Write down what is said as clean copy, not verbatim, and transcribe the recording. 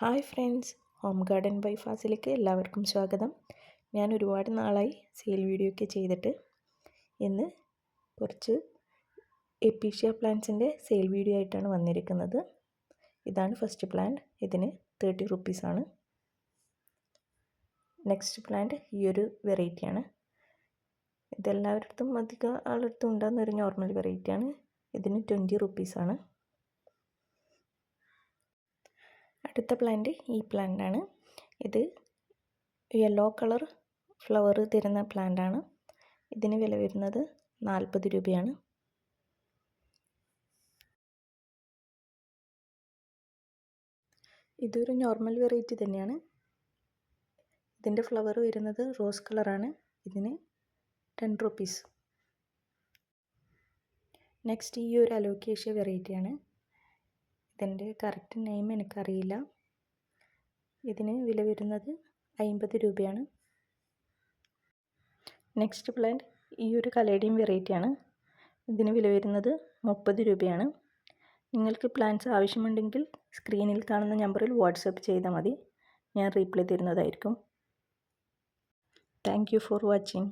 Hi friends, home garden by ഫാസിലേക്ക് എല്ലാവർക്കും സ്വാഗതം. ഞാൻ ഒരുപാട് നാളായി സെയിൽ വീഡിയോ ഒക്കെ ചെയ്തിട്ട് ഇന്ന് കുറച്ച് എപ്പീഷ്യ പ്ലാന്റ്സിൻ്റെ സെയിൽ വീഡിയോ ആയിട്ടാണ് വന്നിരിക്കുന്നത്. ഇതാണ് ഫസ്റ്റ് പ്ലാന്റ്. ഇതിന് 30 റുപ്പീസാണ്. നെക്സ്റ്റ് പ്ലാന്റ് ഈ ഒരു വെറൈറ്റിയാണ്. ഇതെല്ലാവരുടെ അധികം ആളടുത്തും ഉണ്ടാകുന്ന ഒരു നോർമൽ വെറൈറ്റിയാണ്. ഇതിന് 20 റുപ്പീസാണ്. അടുത്ത പ്ലാന്റ് ഈ പ്ലാന്റാണ്. ഇത് യെല്ലോ കളർ ഫ്ലവർ തരുന്ന പ്ലാന്റാണ്. ഇതിന് വില വരുന്നത് 40 രൂപയാണ്. ഇതൊരു നോർമൽ വെറൈറ്റി തന്നെയാണ്. ഇതിൻ്റെ ഫ്ലവർ വരുന്നത് റോസ് കളറാണ്. ഇതിന് 10 റുപ്പീസ്. നെക്സ്റ്റ് ഈ ഒരു അലോക്കേഷ്യ വെറൈറ്റിയാണ്. ഇതിൻ്റെ കറക്റ്റ് നെയിം എനിക്കറിയില്ല. ഇതിന് വില വരുന്നത് 50 രൂപയാണ്. നെക്സ്റ്റ് പ്ലാന്റ് ഈ ഒരു കലേഡിയം വെറൈറ്റിയാണ്. ഇതിന് വില വരുന്നത് 30 രൂപയാണ്. നിങ്ങൾക്ക് പ്ലാന്റ്സ് ആവശ്യമുണ്ടെങ്കിൽ സ്ക്രീനിൽ കാണുന്ന നമ്പറിൽ വാട്സപ്പ് ചെയ്താൽ മതി. ഞാൻ റീപ്ലൈ തരുന്നതായിരിക്കും. Thank you for watching.